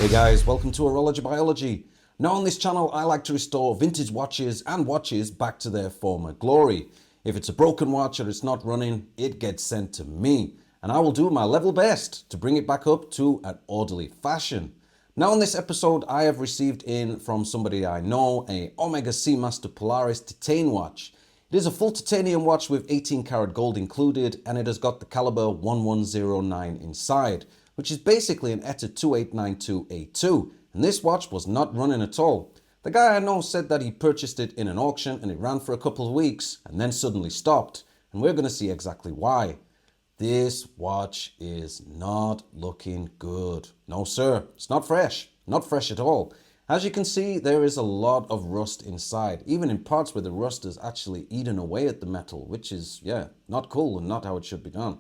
Hey guys, welcome to Horology Biology. Now on this channel I like to restore vintage watches and watches back to their former glory. If it's a broken watch or it's not running, it gets sent to me and I will do my level best to bring it back up to an orderly fashion. Now on this episode I have received in from somebody I know a Omega Seamaster Polaris Titane watch. It is a full titanium watch with 18 karat gold included and it has got the caliber 1109 inside, which is basically an ETA 2892A2, and this watch was not running at all. The guy I know said that he purchased it in an auction and it ran for a couple of weeks and then suddenly stopped, and we're going to see exactly why. This watch is not looking good. No sir, it's not fresh at all. As you can see, there is a lot of rust inside, even in parts where the rust is actually eaten away at the metal, which is, not cool and not how it should be done.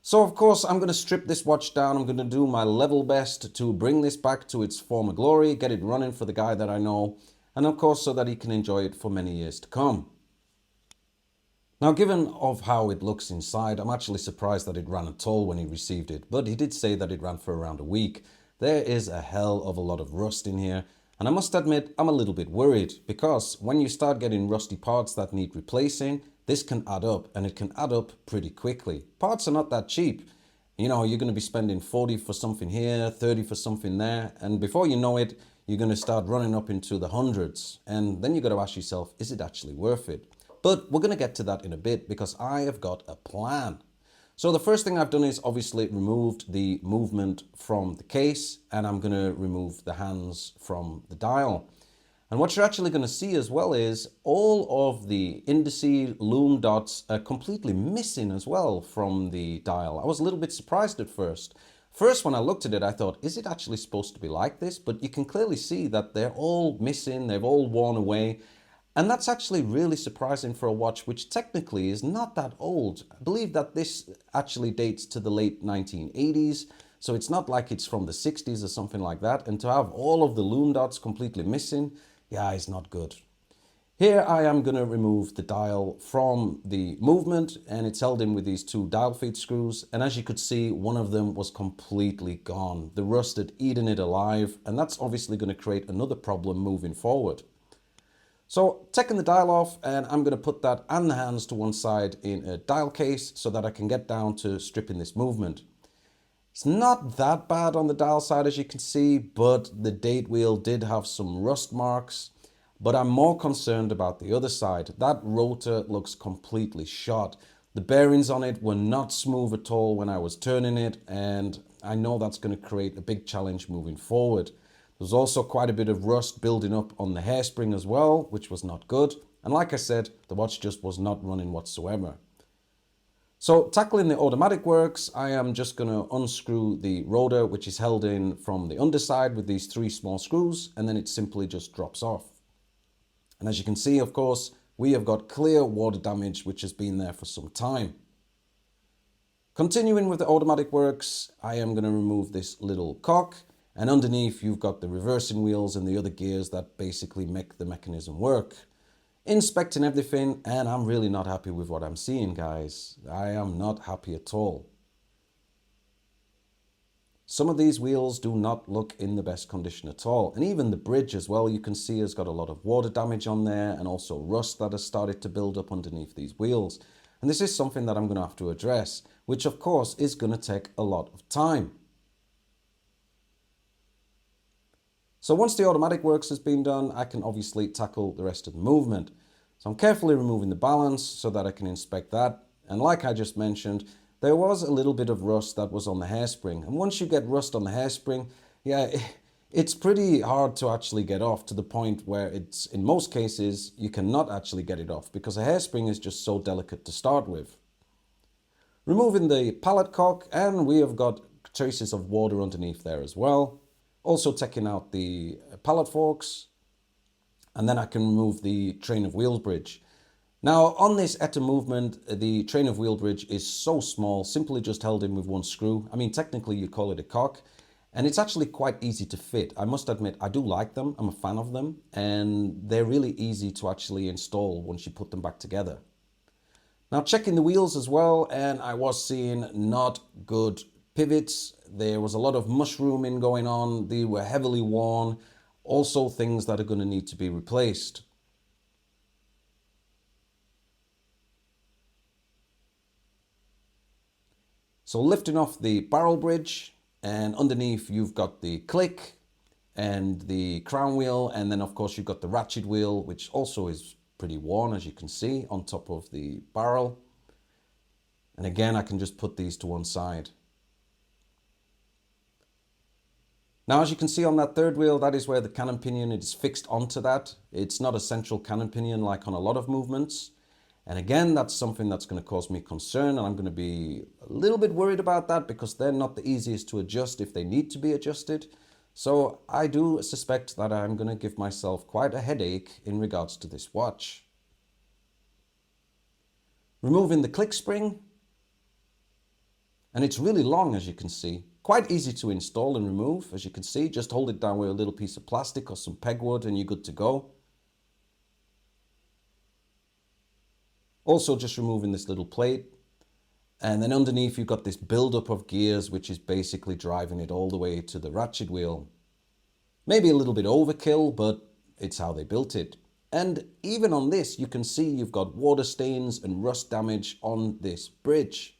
So of course I'm going to strip this watch down. I'm going to do my level best to bring this back to its former glory, get it running for the guy that I know, and of course so that he can enjoy it for many years to come. Now given of how it looks inside, I'm actually surprised that it ran at all when he received it, but he did say that it ran for around a week. There is a hell of a lot of rust in here, and I must admit I'm a little bit worried, because when you start getting rusty parts that need replacing, this can add up, and it can add up pretty quickly. Parts are not that cheap. You know, you're going to be spending 40 for something here, 30 for something there, and before you know it, you're going to start running up into the hundreds, and then you got to ask yourself, is it actually worth it? But we're going to get to that in a bit, because I have got a plan. So the first thing I've done is obviously removed the movement from the case, and I'm going to remove the hands from the dial. And what you're actually going to see as well is all of the indices, lume dots are completely missing as well from the dial. I was a little bit surprised at first. First, when I looked at it, I thought, is it actually supposed to be like this? But you can clearly see that they're all missing, they've all worn away. And that's actually really surprising for a watch which technically is not that old. I believe that this actually dates to the late 1980s. So it's not like it's from the 60s or something like that. And to have all of the lume dots completely missing, yeah, it's not good. Here I am going to remove the dial from the movement, and it's held in with these two dial feed screws, and as you could see, one of them was completely gone. The rust had eaten it alive, and that's obviously going to create another problem moving forward. So taking the dial off, and I'm going to put that and the hands to one side in a dial case so that I can get down to stripping this movement. It's not that bad on the dial side as you can see, but the date wheel did have some rust marks. But I'm more concerned about the other side. That rotor looks completely shot. The bearings on it were not smooth at all when I was turning it, and I know that's going to create a big challenge moving forward. There's also quite a bit of rust building up on the hairspring as well, which was not good. And like I said, the watch just was not running whatsoever. So tackling the automatic works, I am just going to unscrew the rotor, which is held in from the underside with these three small screws, and then it simply just drops off. And as you can see, of course, we have got clear water damage, which has been there for some time. Continuing with the automatic works, I am going to remove this little cock, and underneath you've got the reversing wheels and the other gears that basically make the mechanism work. Inspecting everything, and I'm really not happy with what I'm seeing, guys. I am not happy at all. Some of these wheels do not look in the best condition at all, and even the bridge as well, you can see has got a lot of water damage on there, and also rust that has started to build up underneath these wheels. And this is something that I'm going to have to address, which of course is going to take a lot of time. So once the automatic works has been done, I can obviously tackle the rest of the movement. So I'm carefully removing the balance so that I can inspect that. And like I just mentioned, there was a little bit of rust that was on the hairspring. And once you get rust on the hairspring, it's pretty hard to actually get off, to the point where it's, in most cases, you cannot actually get it off because a hairspring is just so delicate to start with. Removing the pallet cock, and we have got traces of water underneath there as well. Also taking out the pallet forks, and then I can remove the train of wheels bridge. Now on this ETA movement, the train of wheel bridge is so small, simply just held in with one screw. I mean, technically you call it a cock, and it's actually quite easy to fit. I must admit, I do like them, I'm a fan of them, and they're really easy to actually install once you put them back together. Now checking the wheels as well, and I was seeing not good pivots. There was a lot of mushrooming going on. They were heavily worn. Also things that are going to need to be replaced. So lifting off the barrel bridge, and underneath you've got the click and the crown wheel, and then of course you've got the ratchet wheel, which also is pretty worn, as you can see, on top of the barrel. And again, I can just put these to one side. Now, as you can see on that third wheel, that is where the cannon pinion is fixed onto that. It's not a central cannon pinion like on a lot of movements. And again, that's something that's going to cause me concern, and I'm going to be a little bit worried about that because they're not the easiest to adjust if they need to be adjusted. So I do suspect that I'm going to give myself quite a headache in regards to this watch. Removing the click spring. And it's really long, as you can see. Quite easy to install and remove, as you can see. Just hold it down with a little piece of plastic or some pegwood and you're good to go. Also just removing this little plate. And then underneath you've got this build-up of gears, which is basically driving it all the way to the ratchet wheel. Maybe a little bit overkill, but it's how they built it. And even on this, you can see you've got water stains and rust damage on this bridge.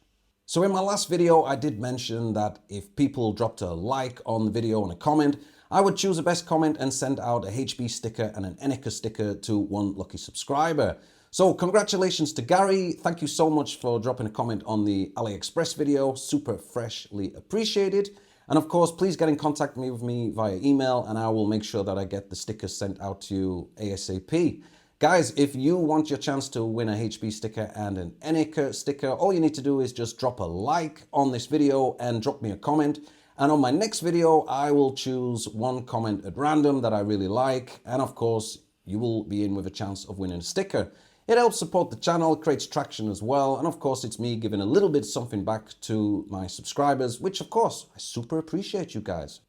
So in my last video, I did mention that if people dropped a like on the video and a comment, I would choose a best comment and send out a HB sticker and an Enica sticker to one lucky subscriber. So congratulations to Gary. Thank you so much for dropping a comment on the AliExpress video. Super freshly appreciated. And of course, please get in contact with me via email and I will make sure that I get the stickers sent out to you ASAP. Guys, if you want your chance to win a HB sticker and an Enica sticker, all you need to do is just drop a like on this video and drop me a comment. And on my next video, I will choose one comment at random that I really like. And of course, you will be in with a chance of winning a sticker. It helps support the channel, creates traction as well. And of course, it's me giving a little bit something back to my subscribers, which of course, I super appreciate you guys.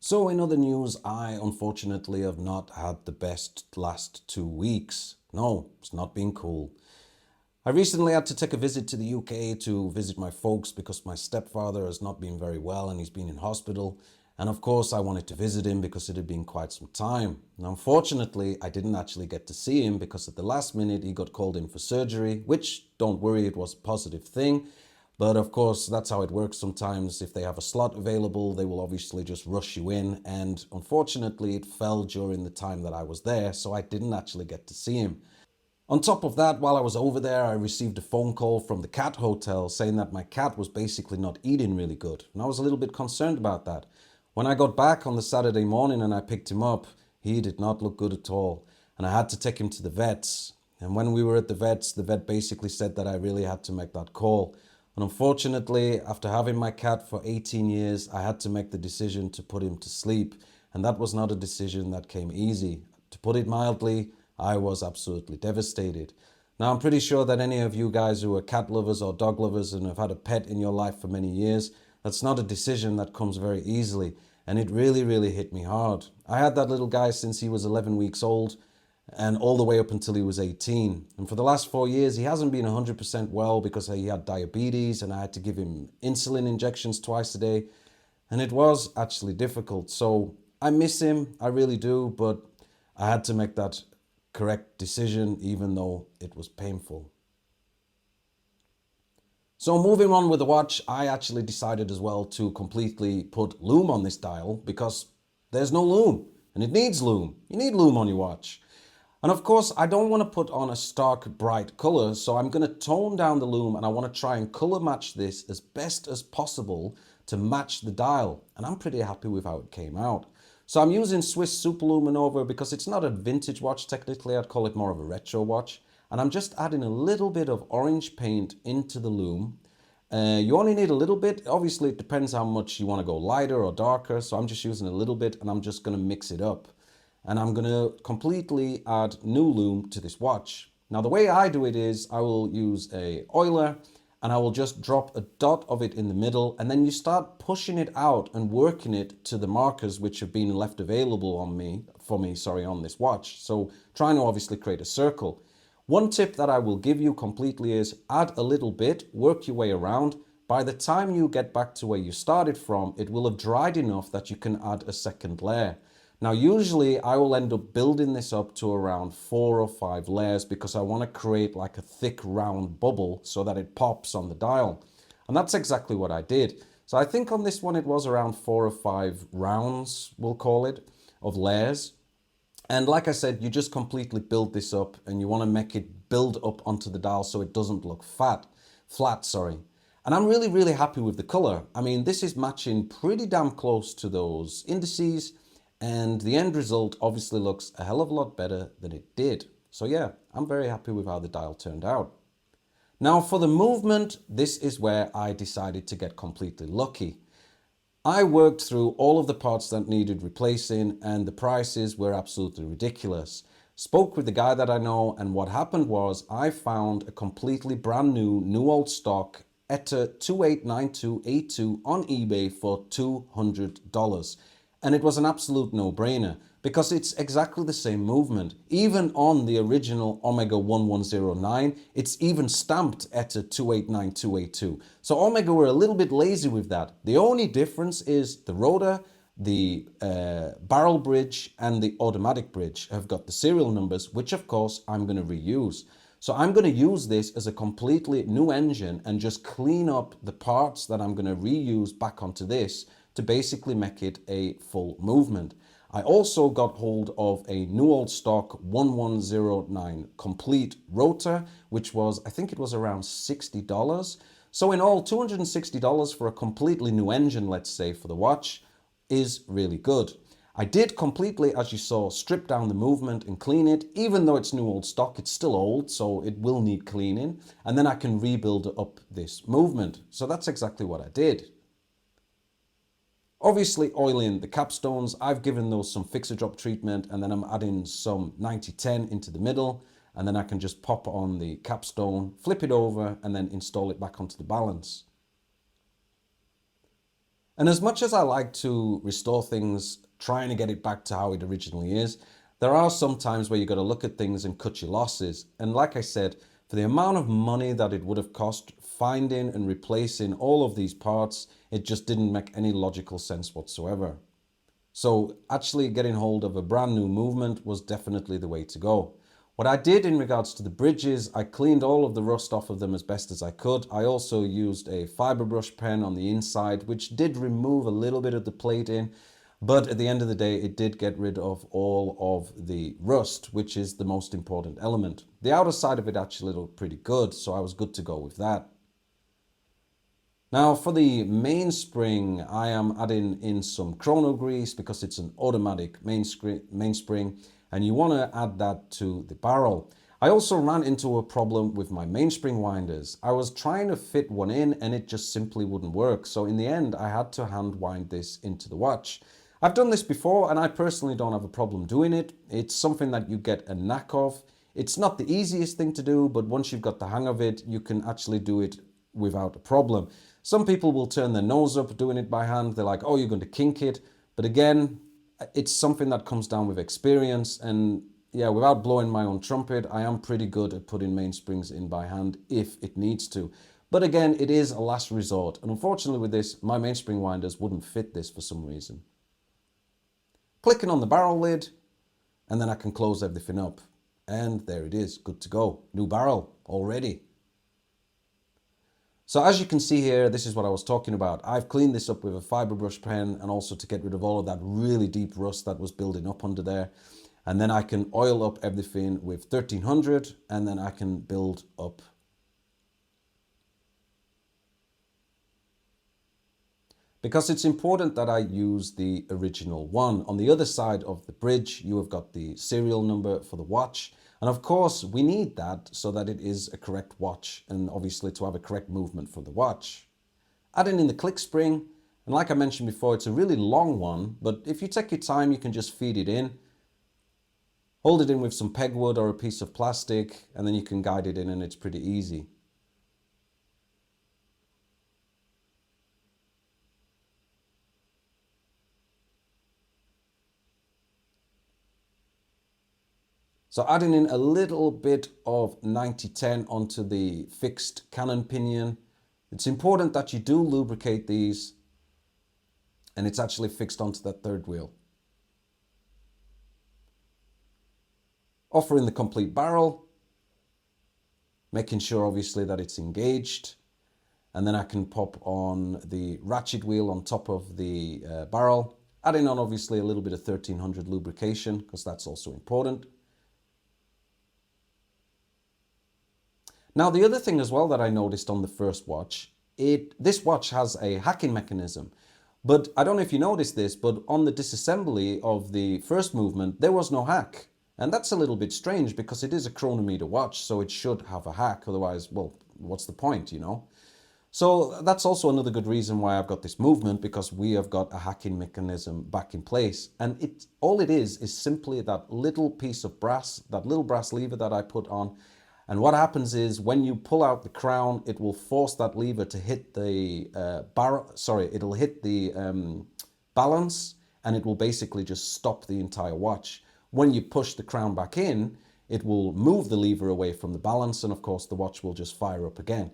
So in other news, I unfortunately have not had the best last 2 weeks. No, it's not been cool. I recently had to take a visit to the UK to visit my folks because my stepfather has not been very well and he's been in hospital. And of course I wanted to visit him because it had been quite some time. And unfortunately, I didn't actually get to see him because at the last minute he got called in for surgery, which, don't worry, it was a positive thing. But of course, that's how it works sometimes. If they have a slot available, they will obviously just rush you in. And unfortunately, it fell during the time that I was there, so I didn't actually get to see him. On top of that, while I was over there, I received a phone call from the cat hotel saying that my cat was basically not eating really good. And I was a little bit concerned about that. When I got back on the Saturday morning and I picked him up, he did not look good at all. And I had to take him to the vets. And when we were at the vet basically said that I really had to make that call. And unfortunately, after having my cat for 18 years, I had to make the decision to put him to sleep. And that was not a decision that came easy. To put it mildly, I was absolutely devastated. Now, I'm pretty sure that any of you guys who are cat lovers or dog lovers and have had a pet in your life for many years, that's not a decision that comes very easily. And it really, really hit me hard. I had that little guy since he was 11 weeks old and all the way up until he was 18. And for the last 4 years, he hasn't been 100% well because he had diabetes and I had to give him insulin injections twice a day. And it was actually difficult. So I miss him, I really do, but I had to make that correct decision even though it was painful. So moving on with the watch, I actually decided as well to completely put lume on this dial because there's no lume and it needs lume. You need lume on your watch. And of course, I don't want to put on a stark, bright color, so I'm going to tone down the lume and I want to try and color match this as best as possible to match the dial. And I'm pretty happy with how it came out. So I'm using Swiss Superluminova because it's not a vintage watch technically, I'd call it more of a retro watch. And I'm just adding a little bit of orange paint into the lume. You only need a little bit. Obviously, it depends how much you want to go lighter or darker. So I'm just using a little bit and I'm just going to mix it up. And I'm going to completely add new lume to this watch. Now, the way I do it is I will use a oiler and I will just drop a dot of it in the middle. And then you start pushing it out and working it to the markers which have been left available on this watch. So trying to obviously create a circle. One tip that I will give you completely is add a little bit, work your way around, by the time you get back to where you started from, it will have dried enough that you can add a second layer. Now, usually I will end up building this up to around 4 or 5 layers because I want to create like a thick round bubble so that it pops on the dial. And that's exactly what I did. So I think on this one it was around 4 or 5 rounds, we'll call it, of layers. And like I said, you just completely build this up and you want to make it build up onto the dial so it doesn't look flat, sorry. And I'm really, really happy with the color. I mean, this is matching pretty damn close to those indices, and the end result obviously looks a hell of a lot better than it did. So yeah, I'm very happy with how the dial turned out. Now for the movement, this is where I decided to get completely lucky. I worked through all of the parts that needed replacing and the prices were absolutely ridiculous. Spoke with the guy that I know, and what happened was I found a completely brand new old stock ETA 2892A2 on eBay for $200. And it was an absolute no-brainer because it's exactly the same movement. Even on the original Omega 1109, it's even stamped ETA 2892A2. So Omega were a little bit lazy with that. The only difference is the rotor, the barrel bridge and the automatic bridge have got the serial numbers, which of course I'm going to reuse. So I'm going to use this as a completely new engine and just clean up the parts that I'm going to reuse back onto this to basically make it a full movement. I also got hold of a new old stock 1109 complete rotor, which was, I think it was around $60. So in all, $260 for a completely new engine, let's say, for the watch is really good. I did completely, as you saw, strip down the movement and clean it. Even though it's new old stock, it's still old, so it will need cleaning. And then I can rebuild up this movement. So that's exactly what I did. Obviously oiling the capstones, I've given those some fixer drop treatment, and then I'm adding some 9010 into the middle, and then I can just pop on the capstone, flip it over, and then install it back onto the balance. And as much as I like to restore things, trying to get it back to how it originally is, there are some times where you got to look at things and cut your losses. And like I said, for the amount of money that it would have cost finding and replacing all of these parts, it just didn't make any logical sense whatsoever. So actually getting hold of a brand new movement was definitely the way to go. What I did in regards to the bridges, I cleaned all of the rust off of them as best as I could. I also used a fiber brush pen on the inside, which did remove a little bit of the plating, but at the end of the day, it did get rid of all of the rust, which is the most important element. The outer side of it actually looked pretty good, so I was good to go with that. Now for the mainspring, I am adding in some chrono grease because it's an automatic mainspring, and you want to add that to the barrel. I also ran into a problem with my mainspring winders. I was trying to fit one in and it just simply wouldn't work. So in the end, I had to hand wind this into the watch. I've done this before and I personally don't have a problem doing it. It's something that you get a knack of. It's not the easiest thing to do, but once you've got the hang of it, you can actually do it without a problem. Some people will turn their nose up doing it by hand. They're like, oh, you're going to kink it. But again, it's something that comes down with experience. And yeah, without blowing my own trumpet, I am pretty good at putting mainsprings in by hand if it needs to. But again, it is a last resort. And unfortunately with this, my mainspring winders wouldn't fit this for some reason. Clicking on the barrel lid, and then I can close everything up. And there it is, good to go. New barrel already. So as you can see here, this is what I was talking about. I've cleaned this up with a fiber brush pen and also to get rid of all of that really deep rust that was building up under there. And then I can oil up everything with 1300 and then I can build up. Because it's important that I use the original one. On the other side of the bridge, you have got the serial number for the watch. And of course, we need that so that it is a correct watch and obviously to have a correct movement for the watch. Adding in the click spring, and like I mentioned before, it's a really long one, but if you take your time, you can just feed it in. Hold it in with some pegwood or a piece of plastic, and then you can guide it in and it's pretty easy. So adding in a little bit of 9010 onto the fixed cannon pinion, It's important that you do lubricate these, and it's actually fixed onto that third wheel. Offering the complete barrel, making sure obviously that it's engaged, and then I can pop on the ratchet wheel on top of the barrel, adding on obviously a little bit of 1300 lubrication because that's also important. Now the other thing as well that I noticed on the first watch, this watch has a hacking mechanism, but I don't know if you noticed this, but on the disassembly of the first movement there was no hack. And that's a little bit strange because it is a chronometer watch, so it should have a hack, otherwise, well, what's the point, you know? So that's also another good reason why I've got this movement, because we have got a hacking mechanism back in place. And all it is simply that little piece of brass, that little brass lever that I put on. And what happens is when you pull out the crown, it will force that lever to hit the it'll hit the balance, and it will basically just stop the entire watch. When you push the crown back in, it will move the lever away from the balance, and of course the watch will just fire up again.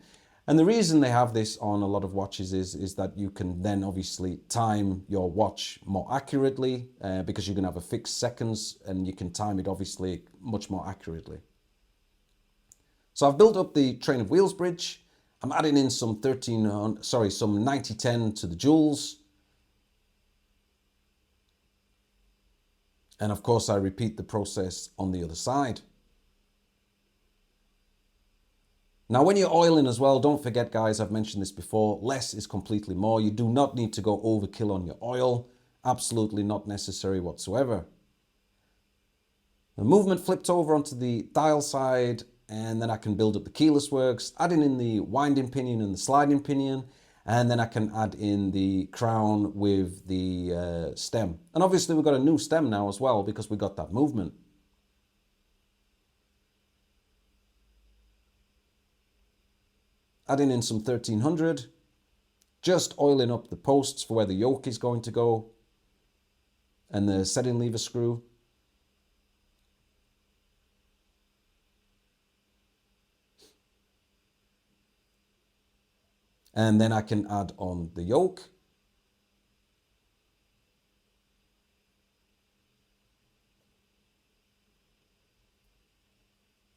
And the reason they have this on a lot of watches is that you can then obviously time your watch more accurately because you can have a fixed seconds and you can time it obviously much more accurately. So I've built up the train of wheels bridge. I'm adding in some 9010 to the jewels. And of course I repeat the process on the other side. Now when you're oiling as well, don't forget guys, I've mentioned this before, less is completely more. You do not need to go overkill on your oil. Absolutely not necessary whatsoever. The movement flipped over onto the dial side, and then I can build up the keyless works, adding in the winding pinion and the sliding pinion, and then I can add in the crown with the stem. And obviously we've got a new stem now as well because we got that movement. Adding in some 1300, just oiling up the posts for where the yoke is going to go, and the setting lever screw. And then I can add on the yoke.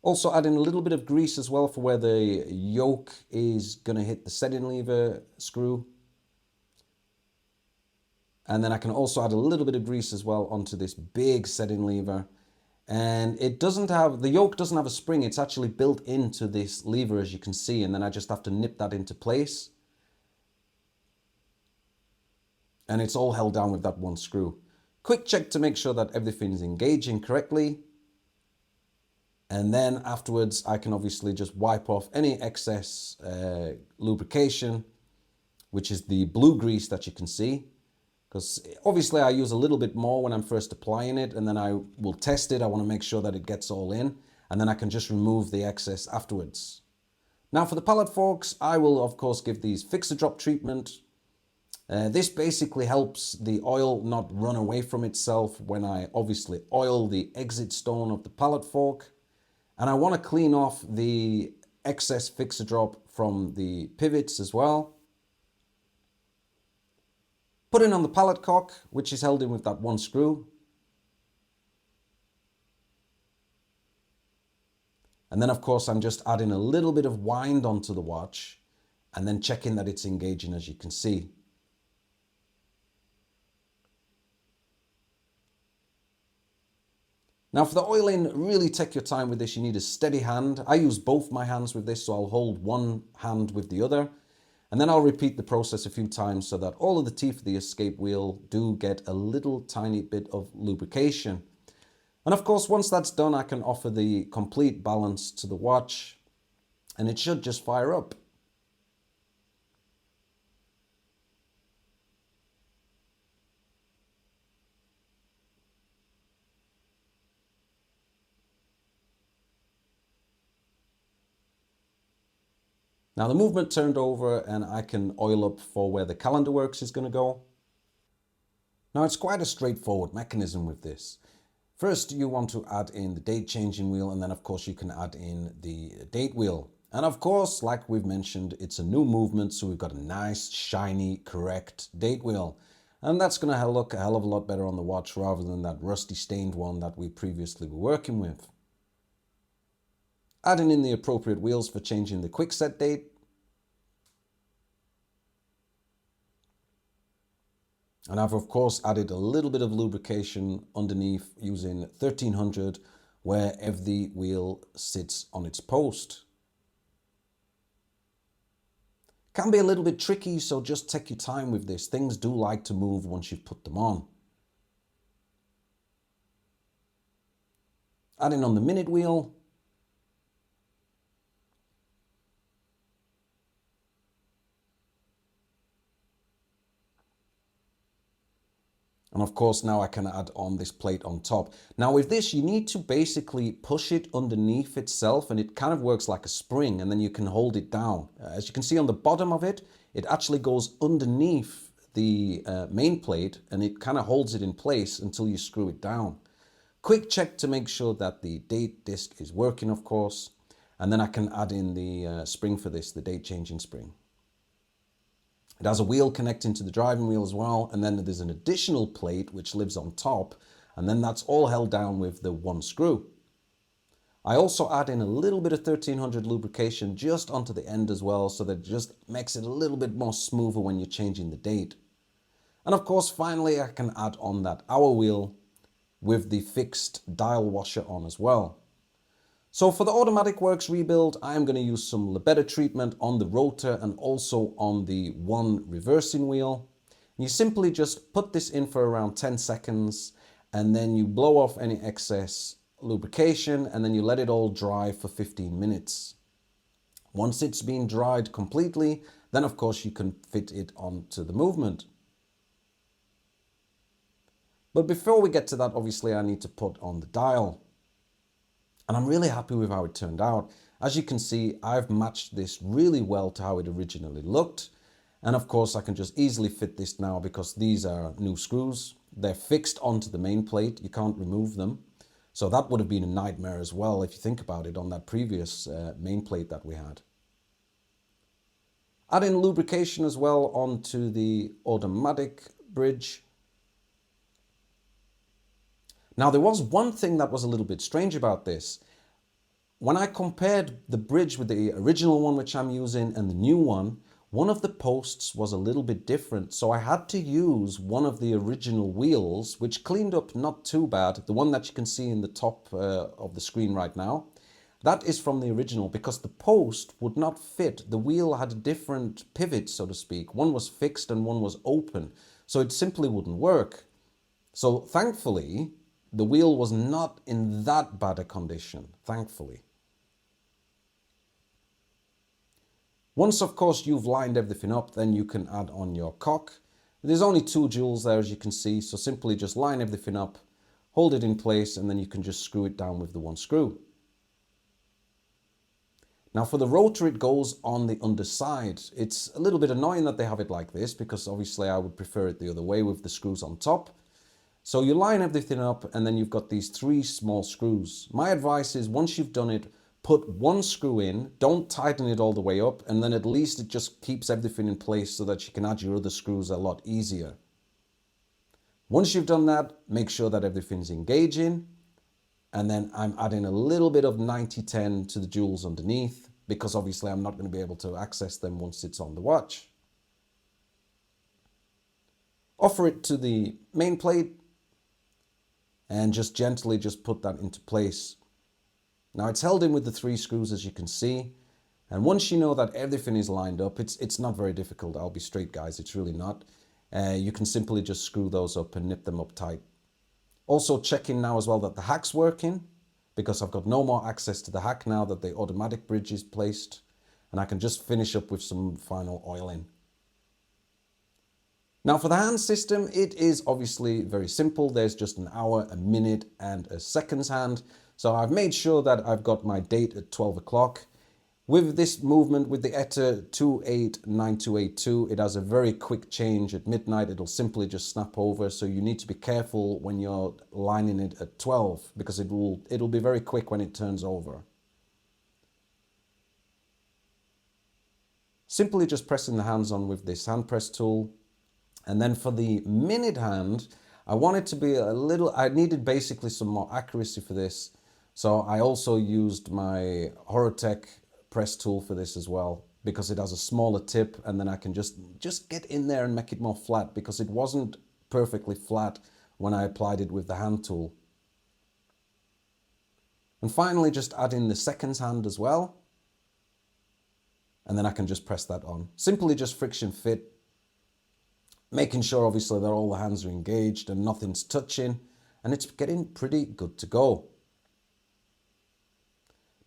Also adding a little bit of grease as well for where the yoke is going to hit the setting lever screw. And then I can also add a little bit of grease as well onto this big setting lever. And the yoke doesn't have a spring, it's actually built into this lever as you can see, and then I just have to nip that into place. And it's all held down with that one screw. Quick check to make sure that everything is engaging correctly. And then afterwards, I can obviously just wipe off any excess lubrication, which is the blue grease that you can see. Because obviously I use a little bit more when I'm first applying it, and then I will test it. I want to make sure that it gets all in, and then I can just remove the excess afterwards. Now for the pallet forks, I will of course give these fixer drop treatment. This basically helps the oil not run away from itself when I obviously oil the exit stone of the pallet fork. And I want to clean off the excess fixer drop from the pivots as well. Putting on the pallet cock, which is held in with that one screw. And then of course I'm just adding a little bit of wind onto the watch and then checking that it's engaging, as you can see. Now for the oiling, really take your time with this. You need a steady hand. I use both my hands with this, so I'll hold one hand with the other. And then I'll repeat the process a few times so that all of the teeth of the escape wheel do get a little tiny bit of lubrication. And of course, once that's done, I can offer the complete balance to the watch, and it should just fire up. Now the movement turned over, and I can oil up for where the calendar works is going to go. Now it's quite a straightforward mechanism with this. First you want to add in the date changing wheel, and then of course you can add in the date wheel. And of course, like we've mentioned, it's a new movement, so we've got a nice, shiny, correct date wheel. And that's going to look a hell of a lot better on the watch rather than that rusty stained one that we previously were working with. Adding in the appropriate wheels for changing the quick set date. And I've of course added a little bit of lubrication underneath using 1300 where every wheel sits on its post. Can be a little bit tricky, so just take your time with this. Things do like to move once you've put them on. Adding on the minute wheel. And of course, now I can add on this plate on top. Now with this, you need to basically push it underneath itself, and it kind of works like a spring, and then you can hold it down. As you can see on the bottom of it, it actually goes underneath the main plate, and it kind of holds it in place until you screw it down. Quick check to make sure that the date disc is working, of course. And then I can add in the spring for this, the date changing spring. It has a wheel connecting to the driving wheel as well, and then there's an additional plate which lives on top, and then that's all held down with the one screw. I also add in a little bit of 1300 lubrication just onto the end as well, so that it just makes it a little bit more smoother when you're changing the date. And of course, finally, I can add on that hour wheel with the fixed dial washer on as well. So for the automatic works rebuild, I am going to use some libetter treatment on the rotor and also on the one reversing wheel. You simply just put this in for around 10 seconds and then you blow off any excess lubrication and then you let it all dry for 15 minutes. Once it's been dried completely, then of course you can fit it onto the movement. But before we get to that, obviously I need to put on the dial. And I'm really happy with how it turned out. As you can see, I've matched this really well to how it originally looked. And of course, I can just easily fit this now because these are new screws. They're fixed onto the main plate. You can't remove them. So that would have been a nightmare as well, if you think about it, on that previous main plate that we had. Add in lubrication as well onto the automatic bridge. Now, there was one thing that was a little bit strange about this. When I compared the bridge with the original one which I'm using and the new one of the posts was a little bit different. So I had to use one of the original wheels, which cleaned up not too bad. The one that you can see in the top of the screen right now. That is from the original because the post would not fit. The wheel had a different pivot, so to speak. One was fixed and one was open. So it simply wouldn't work. So thankfully, the wheel was not in that bad a condition, thankfully. Once, of course, you've lined everything up, then you can add on your cock. There's only 2 jewels there, as you can see, so simply just line everything up, hold it in place, and then you can just screw it down with the one screw. Now for the rotor, it goes on the underside. It's a little bit annoying that they have it like this, because obviously I would prefer it the other way with the screws on top. So you line everything up and then you've got these 3 small screws. My advice is once you've done it, put one screw in, don't tighten it all the way up, and then at least it just keeps everything in place so that you can add your other screws a lot easier. Once you've done that, make sure that everything's engaging, and then I'm adding a little bit of 9010 to the jewels underneath because obviously I'm not going to be able to access them once it's on the watch. Offer it to the main plate and just gently just put that into place. Now it's held in with the 3 screws, as you can see, and once you know that everything is lined up, it's not very difficult. I'll be straight, guys, it's really not. You can simply just screw those up and nip them up tight. Also checking now as well that the hack's working, because I've got no more access to the hack now that the automatic bridge is placed, and I can just finish up with some final oiling. Now for the hand system, it is obviously very simple. There's just an hour, a minute, and a seconds hand. So I've made sure that I've got my date at 12 o'clock. With this movement, with the ETA 289282, it has a very quick change at midnight. It'll simply just snap over. So you need to be careful when you're lining it at 12 because it'll be very quick when it turns over. Simply just pressing the hands on with this hand press tool. And then for the minute hand, I wanted to be I needed basically some more accuracy for this. So I also used my Horotech press tool for this as well, because it has a smaller tip, and then I can just get in there and make it more flat, because it wasn't perfectly flat when I applied it with the hand tool. And finally, just add in the seconds hand as well. And then I can just press that on. Simply just friction fit, making sure obviously that all the hands are engaged and nothing's touching, and it's getting pretty good to go.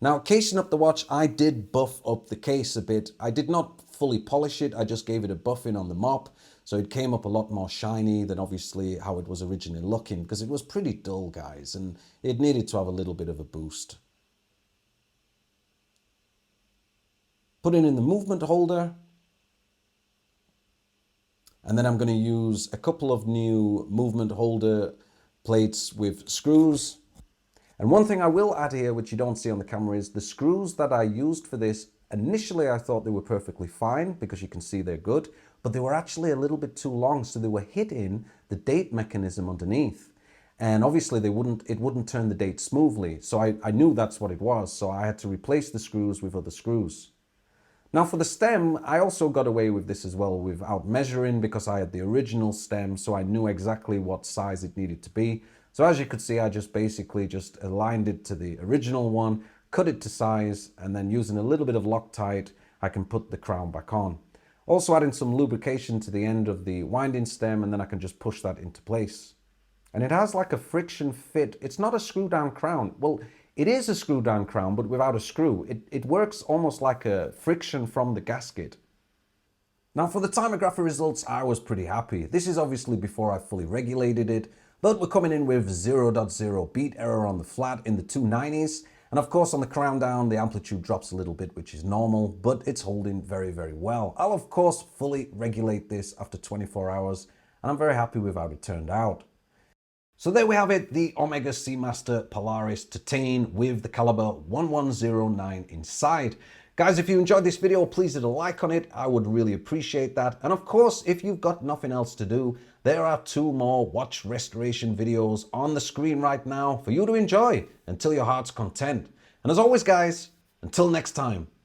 Now, casing up the watch, I did buff up the case a bit. I did not fully polish it, I just gave it a buffing on the mop, so it came up a lot more shiny than obviously how it was originally looking, because it was pretty dull, guys, and it needed to have a little bit of a boost. Putting in the movement holder, and then I'm going to use a couple of new movement holder plates with screws. And one thing I will add here, which you don't see on the camera, is the screws that I used for this. Initially, I thought they were perfectly fine, because you can see they're good, but they were actually a little bit too long, so they were hitting the date mechanism underneath. And obviously it wouldn't turn the date smoothly. So I knew that's what it was, so I had to replace the screws with other screws. Now for the stem, I also got away with this as well without measuring, because I had the original stem, so I knew exactly what size it needed to be. So as you could see, I just basically just aligned it to the original one, cut it to size, and then using a little bit of Loctite, I can put the crown back on. Also adding some lubrication to the end of the winding stem, and then I can just push that into place. And it has like a friction fit. It's not a screw down crown. Well, it is a screw down crown, but without a screw. It works almost like a friction from the gasket. Now for the Timergrapher results, I was pretty happy. This is obviously before I fully regulated it, but we're coming in with 0.0 beat error on the flat in the 290s. And of course on the crown down, the amplitude drops a little bit, which is normal, but it's holding very, very well. I'll of course fully regulate this after 24 hours, and I'm very happy with how it turned out. So there we have it, the Omega Seamaster Polaris Titane with the caliber 1109 inside. Guys, if you enjoyed this video, please hit a like on it. I would really appreciate that. And of course, if you've got nothing else to do, there are 2 more watch restoration videos on the screen right now for you to enjoy until your heart's content. And as always, guys, until next time,